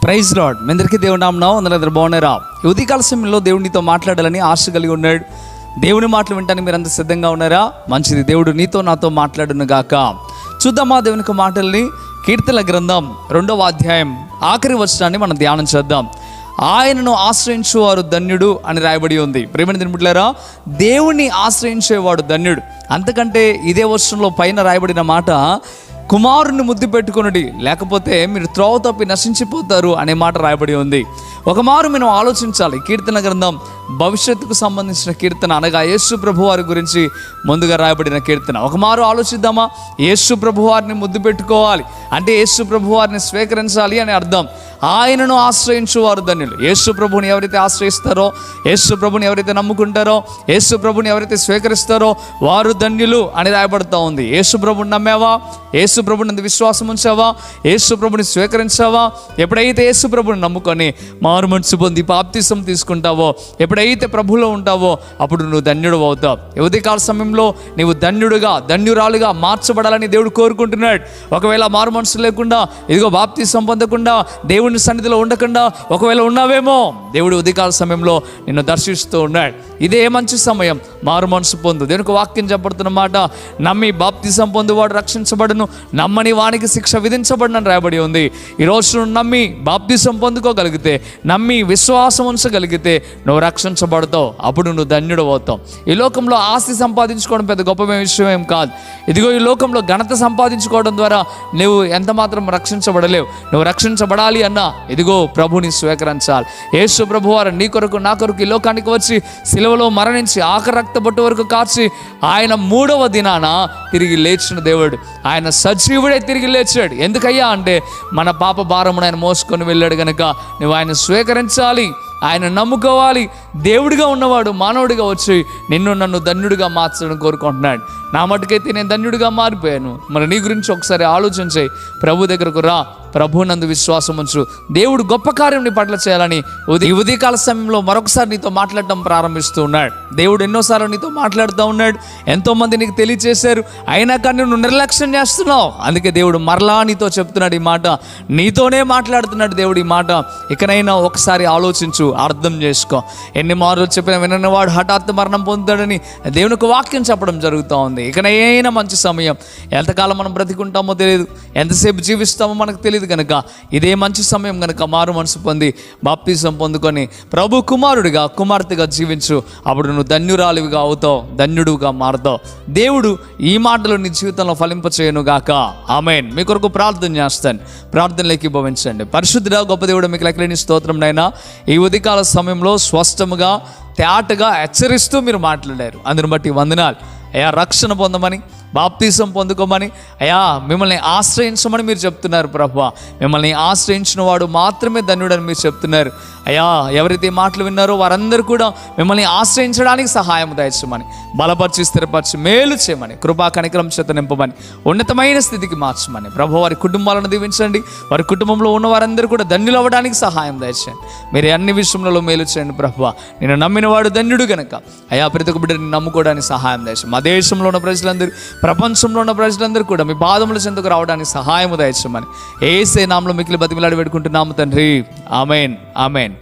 Praise lord. మీ అందరికీ దేవుని నామమున అందరూ బాగున్నారా? ఈ ఉదయకాల సమయంలో దేవునితో మాట్లాడాలని ఆశ కలిగి ఉన్నాడు. దేవుని మాటలు వింటానికి మీరు అందరూ సిద్ధంగా ఉన్నారా? మంచిది. దేవుడు నీతో నాతో మాట్లాడును గాక. చూద్దామా దేవుని మాటల్ని. కీర్తనల గ్రంథం 2వ అధ్యాయం ఆఖరి వచనాన్ని మనం ధ్యానం చేద్దాం. ఆయనను ఆశ్రయించేవారు ధన్యుడు అని రాయబడి ఉంది. ప్రేమని తినబుట్లారా, దేవుణ్ణి ఆశ్రయించేవాడు ధన్యుడు. అంతకంటే ఇదే వచనంలో పైన రాయబడిన మాట, కుమారుని ముద్దు పెట్టుకొనుడి, లేకపోతే మీరు త్రోవ తప్పి నశించిపోతారు అనే మాట రాయబడి ఉంది. ఒక మారు మనం ఆలోచించాలి. కీర్తన గ్రంథం భవిష్యత్తుకు సంబంధించిన కీర్తన, అనగా యేసు ప్రభు వారి గురించి ముందుగా రాయబడిన కీర్తన. ఒక మారు ఆలోచిద్దామా? యేసు ప్రభు వారిని ముద్దు పెట్టుకోవాలి అంటే యేసు ప్రభు వారిని స్వీకరించాలి అని అర్థం. ఆయనను ఆశ్రయించువారు ధన్యులు. యేసు ప్రభుని ఎవరైతే ఆశ్రయిస్తారో, యేసు ప్రభుని ఎవరైతే నమ్ముకుంటారో, యేసు ప్రభుని ఎవరైతే స్వీకరిస్తారో వారు ధన్యులు అని రాయబడుతూ ఉంది. యేసు ప్రభుని నమ్మావా? యేసు ప్రభుని నందు విశ్వాసం ఉంచావా? యేసు ప్రభుని స్వీకరించావా? ఎప్పుడైతే యేసు ప్రభుని నమ్ముకొని మారు మనసు పొంది బాప్తిసం తీసుకుంటావో, ఎప్పుడైతే ప్రభులో ఉంటావో అప్పుడు నువ్వు ధన్యుడు అవుతావు. ఉదయకాల సమయంలో నీవు ధన్యుడుగా, ధన్యురాలుగా మార్చబడాలని దేవుడు కోరుకుంటున్నాడు. ఒకవేళ మారు మనసు లేకుండా, ఇదిగో బాప్తిసం పొందకుండా, దేవుని సన్నిధిలో ఉండకుండా ఒకవేళ ఉన్నావేమో, దేవుడు ఉదయకాల సమయంలో నిన్ను దర్శిస్తూ ఉన్నాడు. ఇదే మంచి సమయం. మారు మనసు పొందు. దేవునికి వాక్యం చెప్పబడుతున్న మాట, నమ్మి బాప్తిసం పొందువాడు రక్షించబడును, నమ్మని వానికి శిక్ష విధించబడునని రాయబడి ఉంది. ఈరోజు నువ్వు నమ్మి బాప్తిసం పొందుకోగలిగితే, నమ్మి విశ్వాసం ఉంచగలిగితే నువ్వు రక్షించబడతావు. అప్పుడు నువ్వు ధన్యుడు అవుతావు. ఈ లోకంలో ఆస్తి సంపాదించుకోవడం పెద్ద గొప్ప విషయం ఏం కాదు. ఇదిగో ఈ లోకంలో ఘనత సంపాదించుకోవడం ద్వారా నువ్వు ఎంత మాత్రం రక్షించబడలేవు. నువ్వు రక్షించబడాలి అన్నా ఇదిగో ప్రభుని స్వీకరించాలి. యేసు ప్రభు వారు నీ కొరకు నా కొరకు ఈ లోకానికి వచ్చి శిలువలో మరణించి ఆఖరి రక్త బొట్టు వరకు కార్చి ఆయన 3వ దినాన తిరిగి లేచిన దేవుడు. ఆయన సజీవుడే తిరిగి లేచాడు. ఎందుకయ్యా అంటే మన పాప భారమును ఆయన మోసుకొని వెళ్ళాడు కనుక నువ్వు ఆయన స్వీకరించాలి, ఆయన నమ్ముకోవాలి. దేవుడిగా ఉన్నవాడు మానవుడిగా వచ్చి నిన్ను నన్ను ధన్యుడిగా మార్చడం కోరుకుంటున్నాడు. నా మటుకైతే నేను ధన్యుడిగా మారిపోయాను. మరి నీ గురించి ఒకసారి ఆలోచించే ప్రభు దగ్గరకు రా, ప్రభు నందు విశ్వాసం ఉంచు. దేవుడు గొప్ప కార్యం నీ పట్ల చేయాలని ఈ ఉదయకాల సమయంలో మరొకసారి నీతో మాట్లాడటం ప్రారంభిస్తూ ఉన్నాడు. దేవుడు ఎన్నోసార్లు నీతో మాట్లాడుతూ ఉన్నాడు. ఎంతోమంది నీకు తెలియచేశారు, అయినా కానీ నువ్వు నిర్లక్ష్యం చేస్తున్నావు. అందుకే దేవుడు మరలా నీతో చెప్తున్నాడు ఈ మాట, నీతోనే మాట్లాడుతున్నాడు దేవుడు ఈ మాట. ఇకనైనా ఒకసారి ఆలోచించు, అర్థం చేసుకో. ఎన్ని మార్లు చెప్పినా విననివాడు హఠాత్తు మరణం పొందుతాడని దేవునికి వాక్యం చెప్పడం జరుగుతూ ఉంది. ఇకనైనా మంచి సమయం. ఎంతకాలం మనం బ్రతికుంటామో తెలియదు, ఎంతసేపు జీవిస్తామో మనకు తెలియదు కనుక ఇదే మంచి సమయం కనుక మారు మనసు పొంది బాప్తిసం పొందుకొని ప్రభు కుమారుడిగా, కుమార్తెగా జీవించు. అప్పుడు నువ్వు ధన్యురాలివిగా అవుతావు, ధన్యుడుగా మారుతావు. దేవుడు ఈ మాటలు నీ జీవితంలో ఫలింపచేయను గాక. ఆమేన్. మీ కొరకు ప్రార్థన చేస్తాను. ప్రార్థనలోకి భవించండి. పరిశుద్ధుడా గొప్ప దేవుడు, మీకు లెక్కలేని స్తోత్రం నైనా. ఈ ఉదయకాల సమయంలో స్పష్టముగా తేటగా హెచ్చరిస్తూ మీరు మాట్లాడారు. అందుని బట్టి వందనాలు అయ్యా. రక్షణ పొందమని, బాప్తిసం పొందుకోమని, అయ్యా మిమ్మల్ని ఆశ్రయించమని మీరు చెప్తున్నారు ప్రభువా. మిమ్మల్ని ఆశ్రయించిన వాడు మాత్రమే ధన్యుడని మీరు చెప్తున్నారు అయ్యా. ఎవరైతే మాటలు విన్నారో వారందరూ కూడా మిమ్మల్ని ఆశ్రయించడానికి సహాయం దయచేయమని, బలపరిచి స్థిరపరిచి మేలు చేయమని, కృపా కనికరం చేత నింపమని, ఉన్నతమైన స్థితికి మార్చమని ప్రభు వారి కుటుంబాలను దీవించండి. వారి కుటుంబంలో ఉన్న వారందరూ కూడా ధన్యులు అవ్వడానికి సహాయం దయచేయండి. మీరు అన్ని విషయంలో మేలు చేయండి ప్రభువా. నేను నమ్మిన వాడు ధన్యుడు కనుక అయ్యా ప్రతి ఒక్క బిడ్డని నమ్ముకోవడానికి సహాయం దయచేయండి. మా దేశంలో ఉన్న ప్రజలందరూ, ప్రపంచంలో ఉన్న ప్రజలందరూ కూడా మీ పాదముల చెంతకు రావడానికి సహాయం దయచేయమని యేసే నామములో మిక్కిలి బతిమిలాడి పెట్టుకుంటున్నాము తండ్రి. ఆమేన్, ఆమేన్.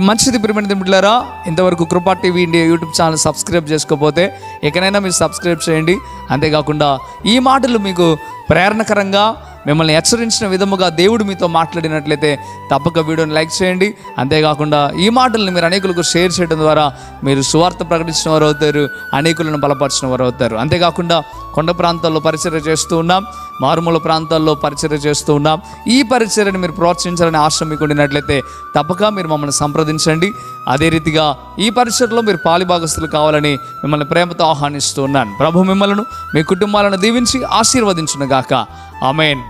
మంచిది. ప్రియమైన బిడ్డలారా, ఇంతవరకు కృపా TV India YouTube channel subscribe చేసుకోకపోతే ఎక్కడైనా మీరు సబ్స్క్రైబ్ చేయండి. అంతేకాకుండా ఈ మాటలు మీకు ప్రేరణకరంగా, మిమ్మల్ని హెచ్చరించిన విధముగా దేవుడు మీతో మాట్లాడినట్లయితే తప్పక వీడియోని లైక్ చేయండి. అంతేకాకుండా ఈ మాటలను మీరు అనేకులకు షేర్ చేయడం ద్వారా మీరు సువార్త ప్రకటించిన వారు అవుతారు, అనేకులను బలపరిచిన వారు అవుతారు. అంతేకాకుండా కొండ ప్రాంతాల్లో పరిచర్య చేస్తూ ఉన్నాం, మారుమూల ప్రాంతాల్లో పరిచర్య చేస్తూ ఉన్నాం. ఈ పరిచర్యను మీరు ప్రోత్సహించాలని ఆశ మీకు ఉండినట్లయితే తప్పక మీరు మమ్మల్ని సంప్రదించండి. అదే రీతిగా ఈ పరిచర్యలో మీరు పాలిభాగస్తులు కావాలని మిమ్మల్ని ప్రేమతో ఆహ్వానిస్తూ ఉన్నాను. ప్రభు మిమ్మల్ని, మీ కుటుంబాలను దీవించి ఆశీర్వదించును గాక. ఆమేన్.